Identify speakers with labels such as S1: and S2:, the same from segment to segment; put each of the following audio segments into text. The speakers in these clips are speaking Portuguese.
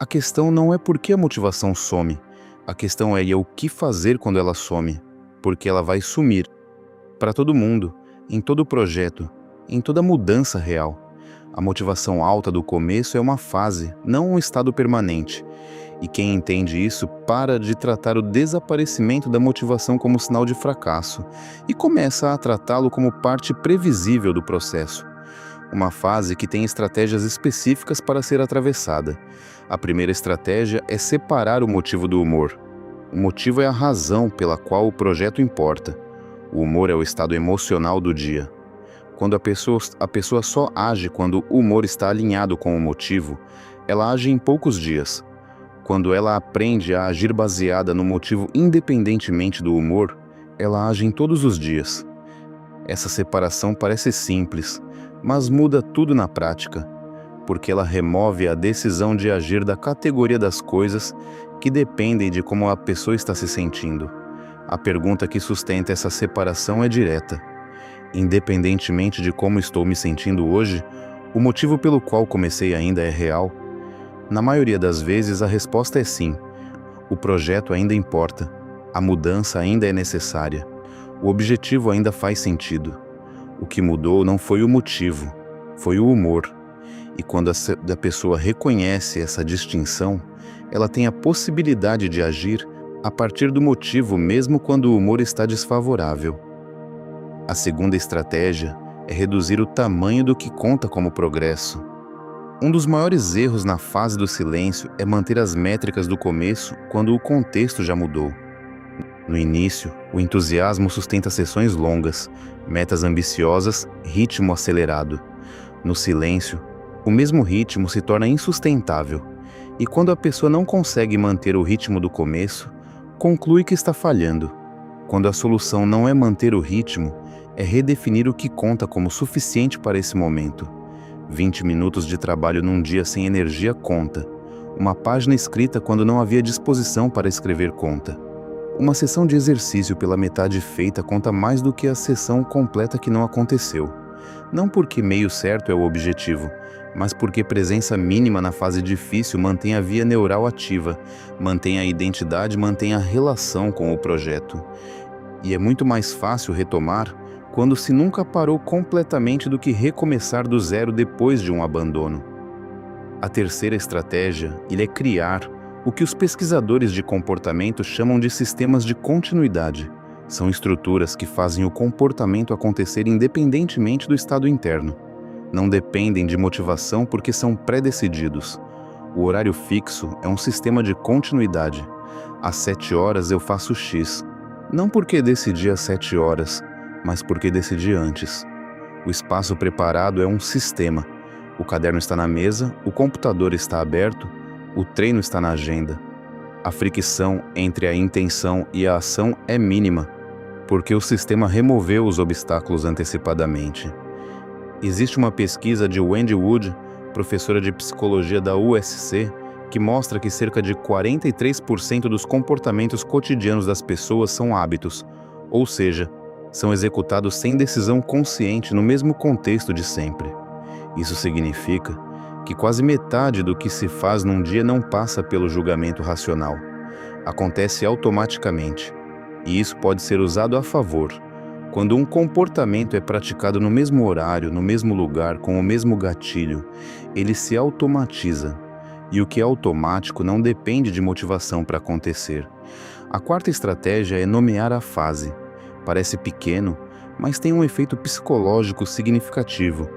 S1: A questão não é por que a motivação some. A questão é o que fazer quando ela some. Porque ela vai sumir. Para todo mundo, em todo projeto, em toda mudança real. A motivação alta do começo é uma fase, não um estado permanente. E quem entende isso para de tratar o desaparecimento da motivação como sinal de fracasso e começa a tratá-lo como parte previsível do processo. Uma fase que tem estratégias específicas para ser atravessada. A primeira estratégia é separar o motivo do humor. O motivo é a razão pela qual o projeto importa. O humor é o estado emocional do dia. Quando a pessoa só age quando o humor está alinhado com o motivo, ela age em poucos dias. Quando ela aprende a agir baseada no motivo independentemente do humor, ela age em todos os dias. Essa separação parece simples, mas muda tudo na prática, porque ela remove a decisão de agir da categoria das coisas que dependem de como a pessoa está se sentindo. A pergunta que sustenta essa separação é direta. Independentemente de como estou me sentindo hoje, o motivo pelo qual comecei ainda é real? Na maioria das vezes, a resposta é sim. O projeto ainda importa. A mudança ainda é necessária. O objetivo ainda faz sentido. O que mudou não foi o motivo, foi o humor. E quando a pessoa reconhece essa distinção, ela tem a possibilidade de agir a partir do motivo mesmo quando o humor está desfavorável. A segunda estratégia é reduzir o tamanho do que conta como progresso. Um dos maiores erros na fase do silêncio é manter as métricas do começo quando o contexto já mudou. No início, o entusiasmo sustenta sessões longas, metas ambiciosas, ritmo acelerado. No silêncio, o mesmo ritmo se torna insustentável, e quando a pessoa não consegue manter o ritmo do começo, conclui que está falhando. Quando a solução não é manter o ritmo, é redefinir o que conta como suficiente para esse momento. 20 minutos de trabalho num dia sem energia conta. Uma página escrita quando não havia disposição para escrever conta. Uma sessão de exercício pela metade feita conta mais do que a sessão completa que não aconteceu. Não porque meio certo é o objetivo, mas porque presença mínima na fase difícil mantém a via neural ativa, mantém a identidade, mantém a relação com o projeto. E é muito mais fácil retomar quando se nunca parou completamente do que recomeçar do zero depois de um abandono. A terceira estratégia é criar o que os pesquisadores de comportamento chamam de sistemas de continuidade. São estruturas que fazem o comportamento acontecer independentemente do estado interno. Não dependem de motivação porque são pré-decididos. O horário fixo é um sistema de continuidade. Às 7 horas eu faço X. Não porque decidi às 7 horas, mas porque decidi antes. O espaço preparado é um sistema. O caderno está na mesa, o computador está aberto, o treino está na agenda. A fricção entre a intenção e a ação é mínima, porque o sistema removeu os obstáculos antecipadamente. Existe uma pesquisa de Wendy Wood, professora de psicologia da USC, que mostra que cerca de 43% dos comportamentos cotidianos das pessoas são hábitos, ou seja, são executados sem decisão consciente no mesmo contexto de sempre. Isso significa que quase metade do que se faz num dia não passa pelo julgamento racional. Acontece automaticamente, e isso pode ser usado a favor. Quando um comportamento é praticado no mesmo horário, no mesmo lugar, com o mesmo gatilho, ele se automatiza. E o que é automático não depende de motivação para acontecer. A quarta estratégia é nomear a fase. Parece pequeno, mas tem um efeito psicológico significativo.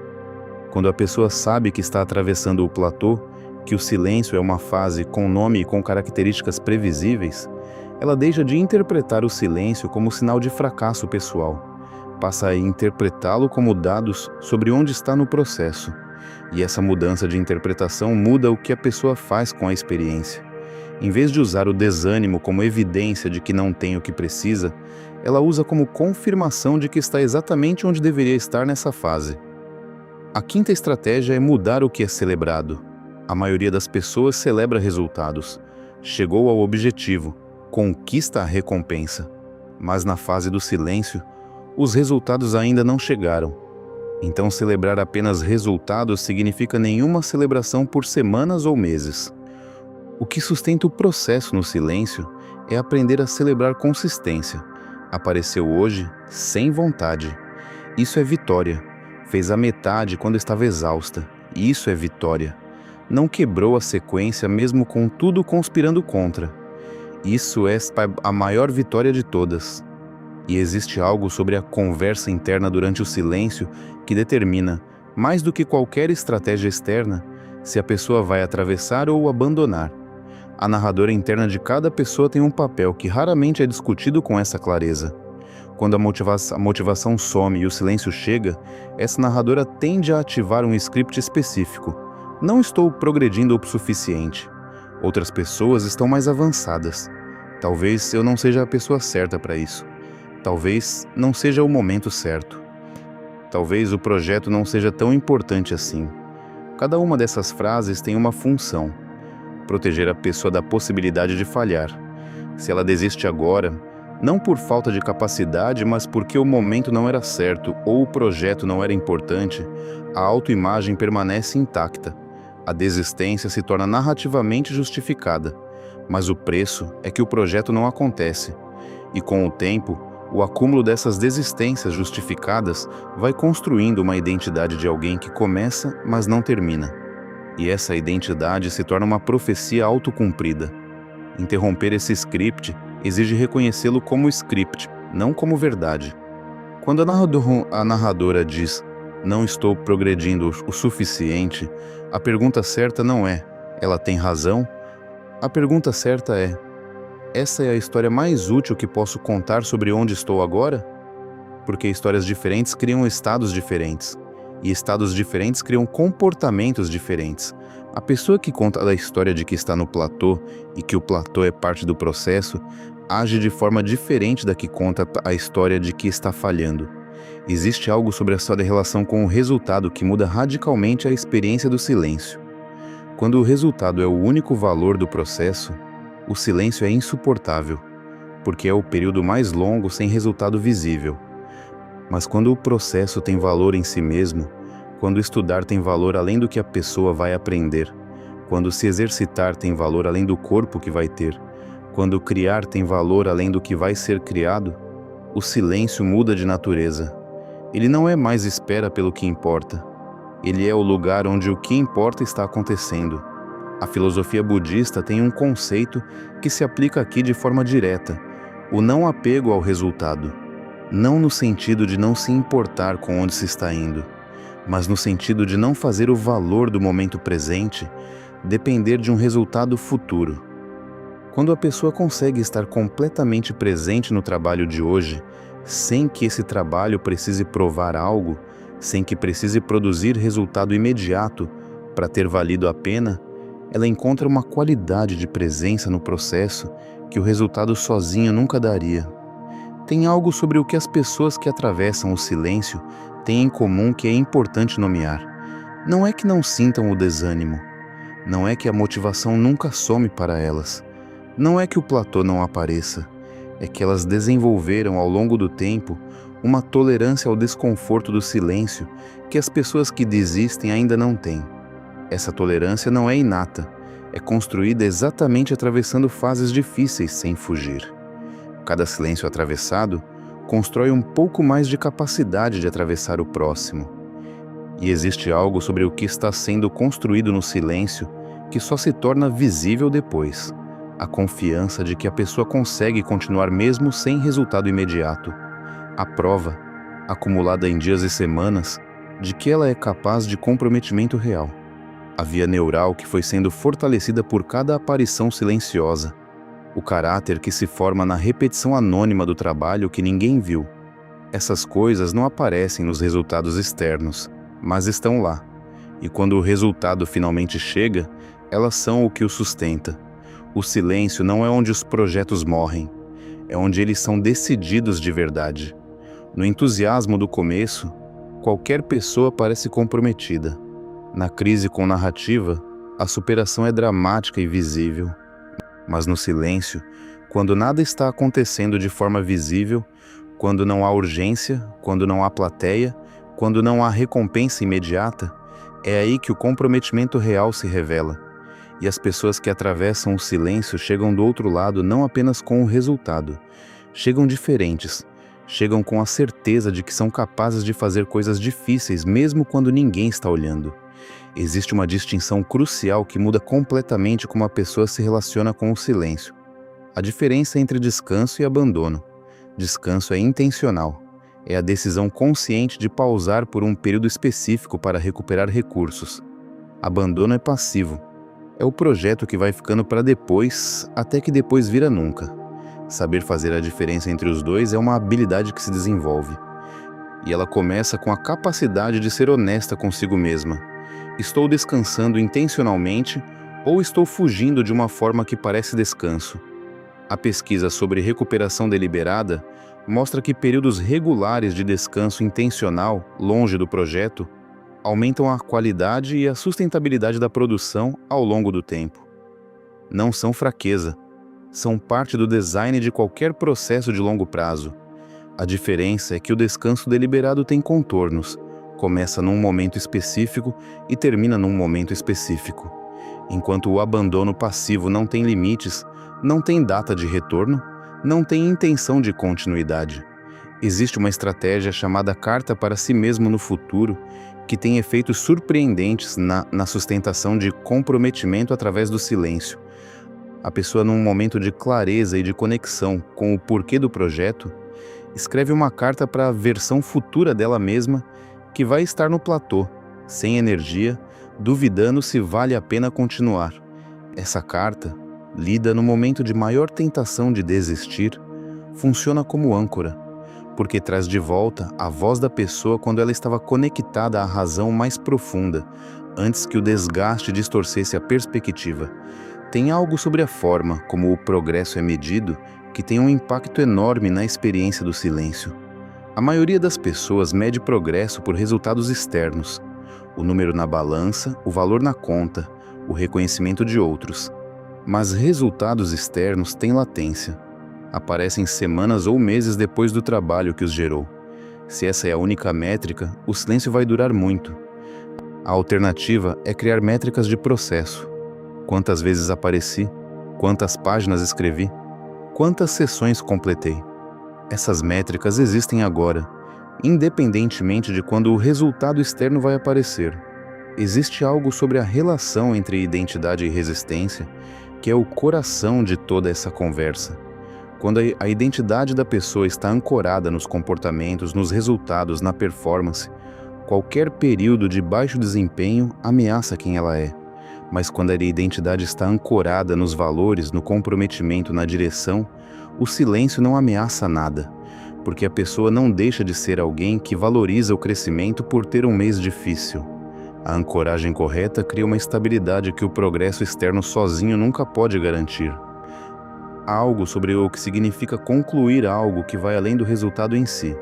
S1: Quando a pessoa sabe que está atravessando o platô, que o silêncio é uma fase com nome e com características previsíveis, ela deixa de interpretar o silêncio como sinal de fracasso pessoal. Passa a interpretá-lo como dados sobre onde está no processo. E essa mudança de interpretação muda o que a pessoa faz com a experiência. Em vez de usar o desânimo como evidência de que não tem o que precisa, ela usa como confirmação de que está exatamente onde deveria estar nessa fase. A quinta estratégia é mudar o que é celebrado. A maioria das pessoas celebra resultados. Chegou ao objetivo, conquista a recompensa. Mas na fase do silêncio, os resultados ainda não chegaram. Então celebrar apenas resultados significa nenhuma celebração por semanas ou meses. O que sustenta o processo no silêncio é aprender a celebrar consistência. Apareceu hoje sem vontade. Isso é vitória. Fez a metade quando estava exausta. Isso é vitória. Não quebrou a sequência mesmo com tudo conspirando contra. Isso é a maior vitória de todas. E existe algo sobre a conversa interna durante o silêncio que determina, mais do que qualquer estratégia externa, se a pessoa vai atravessar ou abandonar. A narradora interna de cada pessoa tem um papel que raramente é discutido com essa clareza. Quando a motivação some e o silêncio chega, essa narradora tende a ativar um script específico. Não estou progredindo o suficiente. Outras pessoas estão mais avançadas. Talvez eu não seja a pessoa certa para isso. Talvez não seja o momento certo. Talvez o projeto não seja tão importante assim. Cada uma dessas frases tem uma função: proteger a pessoa da possibilidade de falhar. Se ela desiste agora, não por falta de capacidade, mas porque o momento não era certo ou o projeto não era importante, a autoimagem permanece intacta. A desistência se torna narrativamente justificada, mas o preço é que o projeto não acontece. E com o tempo, o acúmulo dessas desistências justificadas vai construindo uma identidade de alguém que começa, mas não termina. E essa identidade se torna uma profecia autocumprida. Interromper esse script exige reconhecê-lo como script, não como verdade. Quando a narradora diz "não estou progredindo o suficiente", a pergunta certa não é "ela tem razão?". A pergunta certa é: essa é a história mais útil que posso contar sobre onde estou agora? Porque histórias diferentes criam estados diferentes, e estados diferentes criam comportamentos diferentes. A pessoa que conta a história de que está no platô e que o platô é parte do processo, age de forma diferente da que conta a história de que está falhando. Existe algo sobre a sua relação com o resultado que muda radicalmente a experiência do silêncio. Quando o resultado é o único valor do processo, o silêncio é insuportável, porque é o período mais longo sem resultado visível. Mas quando o processo tem valor em si mesmo, quando estudar tem valor além do que a pessoa vai aprender, quando se exercitar tem valor além do corpo que vai ter, quando criar tem valor além do que vai ser criado, o silêncio muda de natureza. Ele não é mais espera pelo que importa. Ele é o lugar onde o que importa está acontecendo. A filosofia budista tem um conceito que se aplica aqui de forma direta: o não apego ao resultado. Não no sentido de não se importar com onde se está indo, mas no sentido de não fazer o valor do momento presente depender de um resultado futuro. Quando a pessoa consegue estar completamente presente no trabalho de hoje, sem que esse trabalho precise provar algo, sem que precise produzir resultado imediato para ter valido a pena, ela encontra uma qualidade de presença no processo que o resultado sozinho nunca daria. Tem algo sobre o que as pessoas que atravessam o silêncio têm em comum que é importante nomear. Não é que não sintam o desânimo. Não é que a motivação nunca some para elas. Não é que o platô não apareça. É que elas desenvolveram ao longo do tempo uma tolerância ao desconforto do silêncio que as pessoas que desistem ainda não têm. Essa tolerância não é inata, é construída exatamente atravessando fases difíceis sem fugir. Cada silêncio atravessado constrói um pouco mais de capacidade de atravessar o próximo. E existe algo sobre o que está sendo construído no silêncio que só se torna visível depois: a confiança de que a pessoa consegue continuar mesmo sem resultado imediato. A prova, acumulada em dias e semanas, de que ela é capaz de comprometimento real. A via neural que foi sendo fortalecida por cada aparição silenciosa. O caráter que se forma na repetição anônima do trabalho que ninguém viu. Essas coisas não aparecem nos resultados externos, mas estão lá. E quando o resultado finalmente chega, elas são o que o sustenta. O silêncio não é onde os projetos morrem, é onde eles são decididos de verdade. No entusiasmo do começo, qualquer pessoa parece comprometida. Na crise com narrativa, a superação é dramática e visível. Mas no silêncio, quando nada está acontecendo de forma visível, quando não há urgência, quando não há plateia, quando não há recompensa imediata, é aí que o comprometimento real se revela. E as pessoas que atravessam o silêncio chegam do outro lado não apenas com o resultado, chegam diferentes, chegam com a certeza de que são capazes de fazer coisas difíceis mesmo quando ninguém está olhando. Existe uma distinção crucial que muda completamente como a pessoa se relaciona com o silêncio. A diferença entre descanso e abandono. Descanso é intencional. É a decisão consciente de pausar por um período específico para recuperar recursos. Abandono é passivo. É o projeto que vai ficando para depois, até que depois vira nunca. Saber fazer a diferença entre os dois é uma habilidade que se desenvolve. E ela começa com a capacidade de ser honesta consigo mesma. Estou descansando intencionalmente ou estou fugindo de uma forma que parece descanso? A pesquisa sobre recuperação deliberada mostra que períodos regulares de descanso intencional, longe do projeto, aumentam a qualidade e a sustentabilidade da produção ao longo do tempo. Não são fraqueza, são parte do design de qualquer processo de longo prazo. A diferença é que o descanso deliberado tem contornos, começa num momento específico e termina num momento específico. Enquanto o abandono passivo não tem limites, não tem data de retorno, não tem intenção de continuidade. Existe uma estratégia chamada carta para si mesmo no futuro, que tem efeitos surpreendentes na sustentação de comprometimento através do silêncio. A pessoa, num momento de clareza e de conexão com o porquê do projeto, escreve uma carta para a versão futura dela mesma que vai estar no platô, sem energia, duvidando se vale a pena continuar. Essa carta, lida no momento de maior tentação de desistir, funciona como âncora, porque traz de volta a voz da pessoa quando ela estava conectada à razão mais profunda, antes que o desgaste distorcesse a perspectiva. Tem algo sobre a forma como o progresso é medido que tem um impacto enorme na experiência do silêncio. A maioria das pessoas mede progresso por resultados externos, o número na balança, o valor na conta, o reconhecimento de outros. Mas resultados externos têm latência. Aparecem semanas ou meses depois do trabalho que os gerou. Se essa é a única métrica, o silêncio vai durar muito. A alternativa é criar métricas de processo. Quantas vezes apareci? Quantas páginas escrevi? Quantas sessões completei? Essas métricas existem agora, independentemente de quando o resultado externo vai aparecer. Existe algo sobre a relação entre identidade e resistência, que é o coração de toda essa conversa. Quando a identidade da pessoa está ancorada nos comportamentos, nos resultados, na performance, qualquer período de baixo desempenho ameaça quem ela é. Mas quando a identidade está ancorada nos valores, no comprometimento, na direção, o silêncio não ameaça nada, porque a pessoa não deixa de ser alguém que valoriza o crescimento por ter um mês difícil. A ancoragem correta cria uma estabilidade que o progresso externo sozinho nunca pode garantir. Há algo sobre o que significa concluir algo que vai além do resultado em si.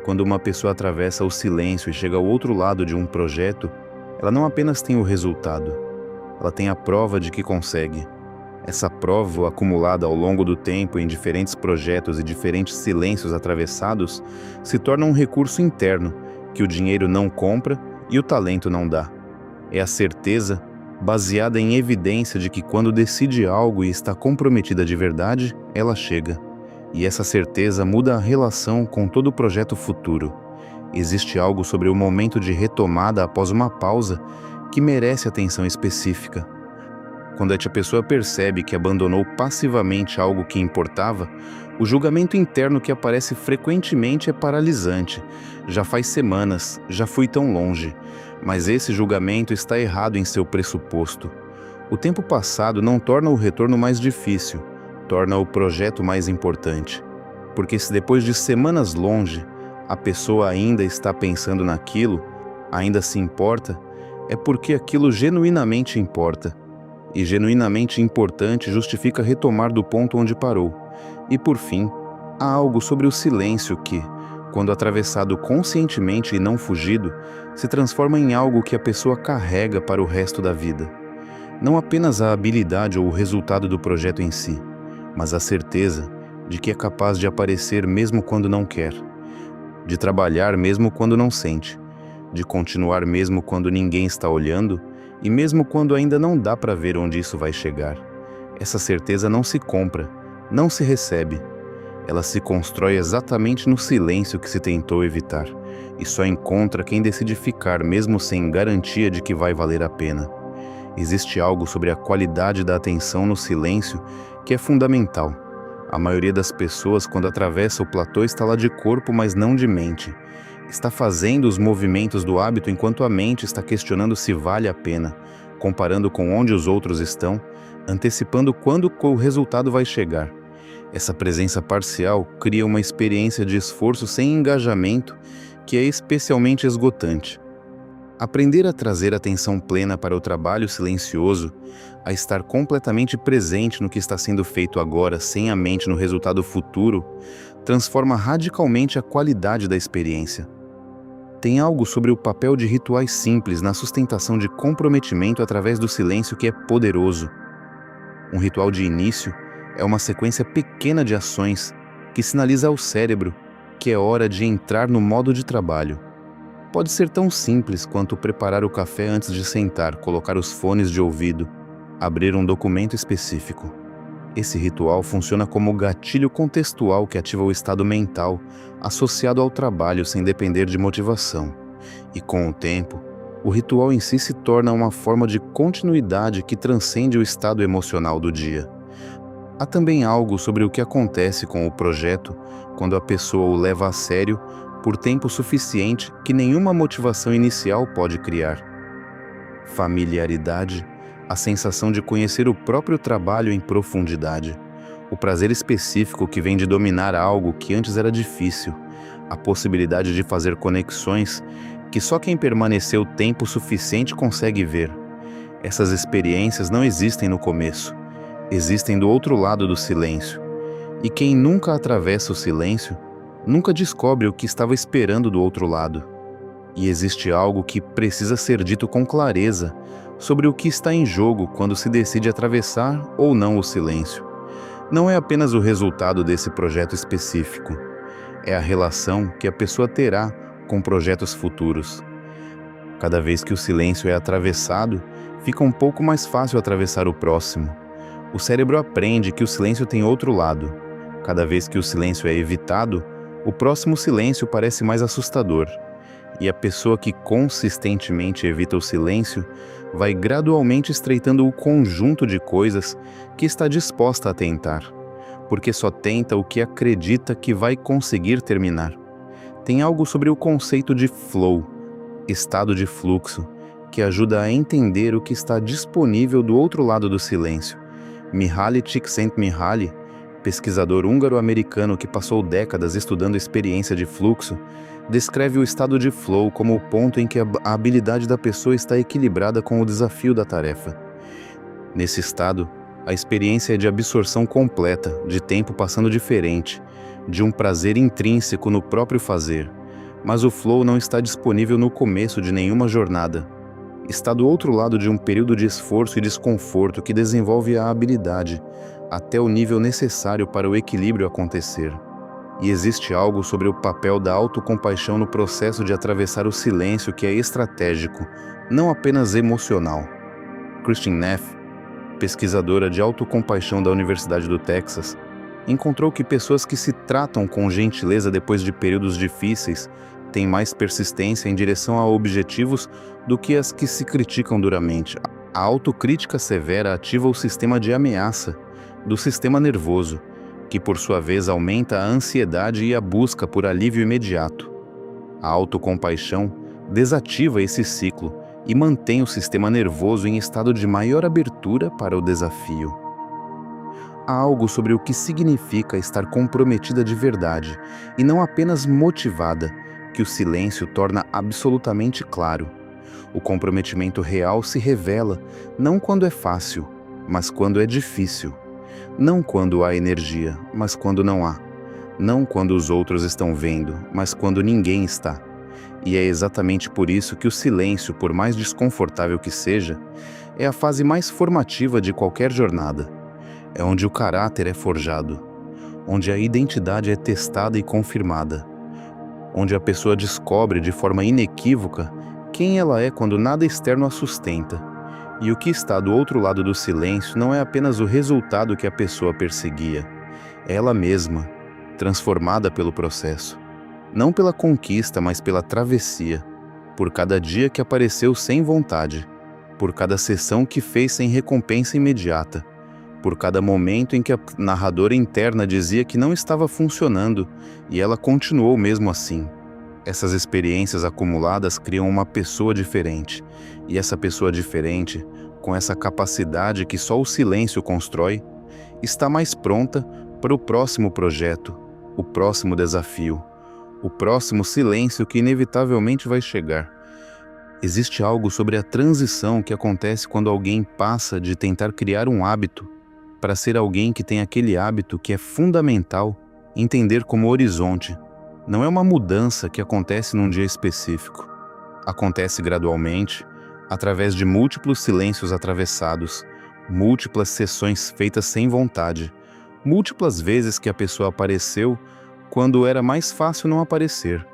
S1: Quando uma pessoa atravessa o silêncio e chega ao outro lado de um projeto, ela não apenas tem o resultado, ela tem a prova de que consegue. Essa prova, acumulada ao longo do tempo em diferentes projetos e diferentes silêncios atravessados, se torna um recurso interno que o dinheiro não compra e o talento não dá. É a certeza, baseada em evidência de que quando decide algo e está comprometida de verdade, ela chega. E essa certeza muda a relação com todo o projeto futuro. Existe algo sobre o momento de retomada após uma pausa que merece atenção específica. Quando a pessoa percebe que abandonou passivamente algo que importava, o julgamento interno que aparece frequentemente é paralisante. Já faz semanas, já fui tão longe. Mas esse julgamento está errado em seu pressuposto. O tempo passado não torna o retorno mais difícil, torna o projeto mais importante. Porque se depois de semanas longe, a pessoa ainda está pensando naquilo, ainda se importa, é porque aquilo genuinamente importa. E genuinamente importante justifica retomar do ponto onde parou. E por fim, há algo sobre o silêncio que, quando atravessado conscientemente e não fugido, se transforma em algo que a pessoa carrega para o resto da vida. Não apenas a habilidade ou o resultado do projeto em si, mas a certeza de que é capaz de aparecer mesmo quando não quer, de trabalhar mesmo quando não sente, de continuar mesmo quando ninguém está olhando E mesmo quando ainda não dá para ver onde isso vai chegar, essa certeza não se compra, não se recebe. Ela se constrói exatamente no silêncio que se tentou evitar, e só encontra quem decide ficar mesmo sem garantia de que vai valer a pena. Existe algo sobre a qualidade da atenção no silêncio que é fundamental. A maioria das pessoas, quando atravessa o platô, está lá de corpo, mas não de mente. Está fazendo os movimentos do hábito enquanto a mente está questionando se vale a pena, comparando com onde os outros estão, antecipando quando o resultado vai chegar. Essa presença parcial cria uma experiência de esforço sem engajamento que é especialmente esgotante. Aprender a trazer atenção plena para o trabalho silencioso, a estar completamente presente no que está sendo feito agora, sem a mente no resultado futuro, transforma radicalmente a qualidade da experiência. Tem algo sobre o papel de rituais simples na sustentação de comprometimento através do silêncio que é poderoso. Um ritual de início é uma sequência pequena de ações que sinaliza ao cérebro que é hora de entrar no modo de trabalho. Pode ser tão simples quanto preparar o café antes de sentar, colocar os fones de ouvido, abrir um documento específico. Esse ritual funciona como gatilho contextual que ativa o estado mental associado ao trabalho sem depender de motivação. E com o tempo, o ritual em si se torna uma forma de continuidade que transcende o estado emocional do dia. Há também algo sobre o que acontece com o projeto quando a pessoa o leva a sério por tempo suficiente que nenhuma motivação inicial pode criar. Familiaridade, a sensação de conhecer o próprio trabalho em profundidade, o prazer específico que vem de dominar algo que antes era difícil, a possibilidade de fazer conexões que só quem permaneceu tempo suficiente consegue ver. Essas experiências não existem no começo, existem do outro lado do silêncio. E quem nunca atravessa o silêncio, nunca descobre o que estava esperando do outro lado. E existe algo que precisa ser dito com clareza sobre o que está em jogo quando se decide atravessar ou não o silêncio. Não é apenas o resultado desse projeto específico, é a relação que a pessoa terá com projetos futuros. Cada vez que o silêncio é atravessado, fica um pouco mais fácil atravessar o próximo. O cérebro aprende que o silêncio tem outro lado. Cada vez que o silêncio é evitado, o próximo silêncio parece mais assustador. E a pessoa que consistentemente evita o silêncio vai gradualmente estreitando o conjunto de coisas que está disposta a tentar, porque só tenta o que acredita que vai conseguir terminar. Tem algo sobre o conceito de flow, estado de fluxo, que ajuda a entender o que está disponível do outro lado do silêncio. Mihaly Csikszentmihalyi, pesquisador húngaro-americano que passou décadas estudando a experiência de fluxo, descreve o estado de flow como o ponto em que a habilidade da pessoa está equilibrada com o desafio da tarefa. Nesse estado, a experiência é de absorção completa, de tempo passando diferente, de um prazer intrínseco no próprio fazer, mas o flow não está disponível no começo de nenhuma jornada. Está do outro lado de um período de esforço e desconforto que desenvolve a habilidade, até o nível necessário para o equilíbrio acontecer. E existe algo sobre o papel da autocompaixão no processo de atravessar o silêncio que é estratégico, não apenas emocional. Kristin Neff, pesquisadora de autocompaixão da Universidade do Texas, encontrou que pessoas que se tratam com gentileza depois de períodos difíceis têm mais persistência em direção a objetivos do que as que se criticam duramente. A autocrítica severa ativa o sistema de ameaça do sistema nervoso, que por sua vez aumenta a ansiedade e a busca por alívio imediato. A autocompaixão desativa esse ciclo e mantém o sistema nervoso em estado de maior abertura para o desafio. Há algo sobre o que significa estar comprometida de verdade e não apenas motivada, que o silêncio torna absolutamente claro. O comprometimento real se revela não quando é fácil, mas quando é difícil. Não quando há energia, mas quando não há. Não quando os outros estão vendo, mas quando ninguém está. E é exatamente por isso que o silêncio, por mais desconfortável que seja, é a fase mais formativa de qualquer jornada. É onde o caráter é forjado, onde a identidade é testada e confirmada, onde a pessoa descobre de forma inequívoca quem ela é quando nada externo a sustenta. E o que está do outro lado do silêncio não é apenas o resultado que a pessoa perseguia, é ela mesma, transformada pelo processo. Não pela conquista, mas pela travessia. Por cada dia que apareceu sem vontade, por cada sessão que fez sem recompensa imediata, por cada momento em que a narradora interna dizia que não estava funcionando e ela continuou mesmo assim. Essas experiências acumuladas criam uma pessoa diferente, e essa pessoa diferente, com essa capacidade que só o silêncio constrói, está mais pronta para o próximo projeto, o próximo desafio, o próximo silêncio que inevitavelmente vai chegar. Existe algo sobre a transição que acontece quando alguém passa de tentar criar um hábito para ser alguém que tem aquele hábito que é fundamental entender como horizonte. Não é uma mudança que acontece num dia específico. Acontece gradualmente, através de múltiplos silêncios atravessados, múltiplas sessões feitas sem vontade, múltiplas vezes que a pessoa apareceu quando era mais fácil não aparecer.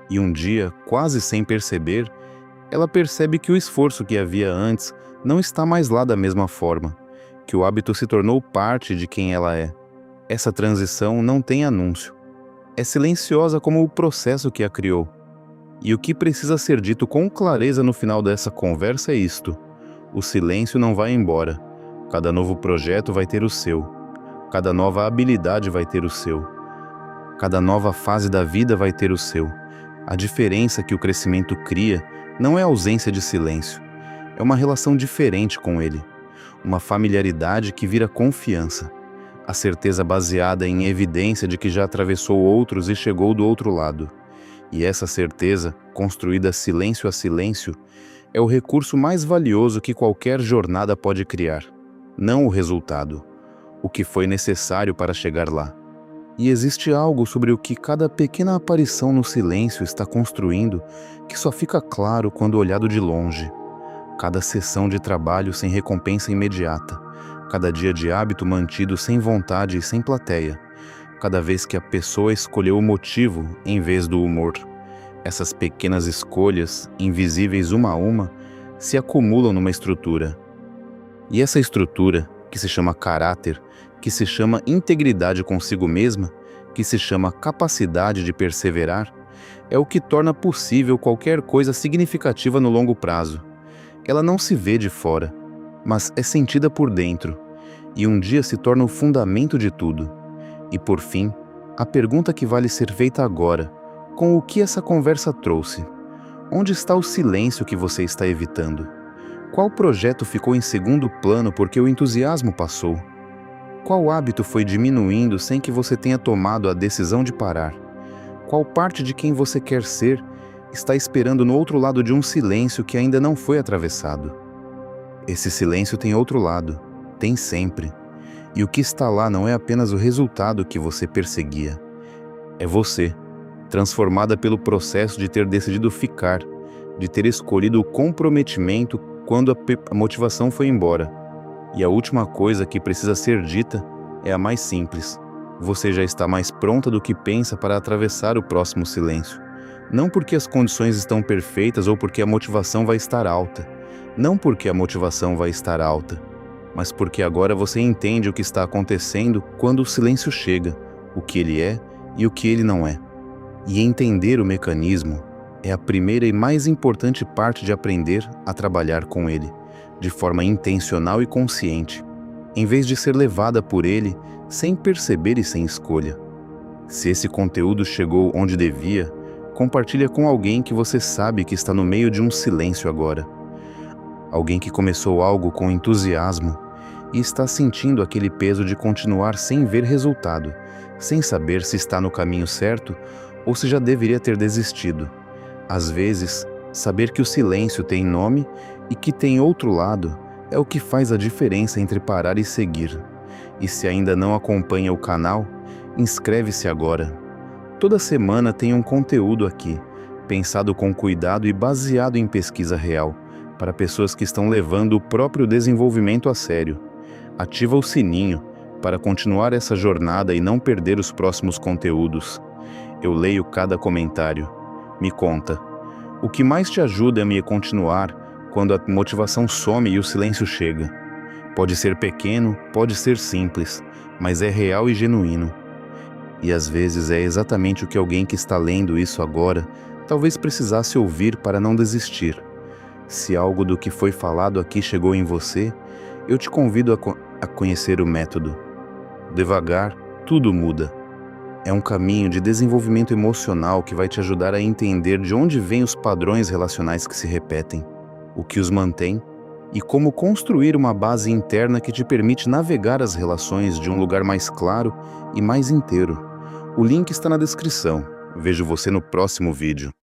S1: E um dia, quase sem perceber, ela percebe que o esforço que havia antes não está mais lá da mesma forma, que o hábito se tornou parte de quem ela é. Essa transição não tem anúncio. É silenciosa como o processo que a criou. E o que precisa ser dito com clareza no final dessa conversa é isto: o silêncio não vai embora. Cada novo projeto vai ter o seu. Cada nova habilidade vai ter o seu. Cada nova fase da vida vai ter o seu. A diferença que o crescimento cria não é a ausência de silêncio. É uma relação diferente com ele. Uma familiaridade que vira confiança. A certeza baseada em evidência de que já atravessou outros e chegou do outro lado. E essa certeza, construída silêncio a silêncio, é o recurso mais valioso que qualquer jornada pode criar. Não o resultado, o que foi necessário para chegar lá. E existe algo sobre o que cada pequena aparição no silêncio está construindo que só fica claro quando olhado de longe. Cada sessão de trabalho sem recompensa imediata, cada dia de hábito mantido sem vontade e sem plateia, cada vez que a pessoa escolheu o motivo em vez do humor. Essas pequenas escolhas, invisíveis uma a uma, se acumulam numa estrutura. E essa estrutura, que se chama caráter, que se chama integridade consigo mesma, que se chama capacidade de perseverar, é o que torna possível qualquer coisa significativa no longo prazo. Ela não se vê de fora, mas é sentida por dentro, e um dia se torna o fundamento de tudo. E por fim, a pergunta que vale ser feita agora: com o que essa conversa trouxe? Onde está o silêncio que você está evitando? Qual projeto ficou em segundo plano porque o entusiasmo passou? Qual hábito foi diminuindo sem que você tenha tomado a decisão de parar? Qual parte de quem você quer ser está esperando no outro lado de um silêncio que ainda não foi atravessado? Esse silêncio tem outro lado, tem sempre. E o que está lá não é apenas o resultado que você perseguia. É você, transformada pelo processo de ter decidido ficar, de ter escolhido o comprometimento quando a motivação foi embora. E a última coisa que precisa ser dita é a mais simples. Você já está mais pronta do que pensa para atravessar o próximo silêncio. Não porque as condições estão perfeitas ou porque a motivação vai estar alta. Não porque a motivação vai estar alta, mas porque agora você entende o que está acontecendo quando o silêncio chega, o que ele é e o que ele não é. E entender o mecanismo é a primeira e mais importante parte de aprender a trabalhar com ele, de forma intencional e consciente, em vez de ser levada por ele sem perceber e sem escolha. Se esse conteúdo chegou onde devia, compartilha com alguém que você sabe que está no meio de um silêncio agora. Alguém que começou algo com entusiasmo e está sentindo aquele peso de continuar sem ver resultado, sem saber se está no caminho certo ou se já deveria ter desistido. Às vezes, saber que o silêncio tem nome e que tem outro lado é o que faz a diferença entre parar e seguir. E se ainda não acompanha o canal, inscreve-se agora. Toda semana tem um conteúdo aqui, pensado com cuidado e baseado em pesquisa real, para pessoas que estão levando o próprio desenvolvimento a sério. Ativa o sininho para continuar essa jornada e não perder os próximos conteúdos. Eu leio cada comentário. Me conta. O que mais te ajuda a me continuar quando a motivação some e o silêncio chega. Pode ser pequeno, pode ser simples, mas é real e genuíno. E às vezes é exatamente o que alguém que está lendo isso agora talvez precisasse ouvir para não desistir. Se algo do que foi falado aqui chegou em você, eu te convido a conhecer o método. Devagar, tudo muda. É um caminho de desenvolvimento emocional que vai te ajudar a entender de onde vêm os padrões relacionais que se repetem, o que os mantém e como construir uma base interna que te permite navegar as relações de um lugar mais claro e mais inteiro. O link está na descrição. Vejo você no próximo vídeo.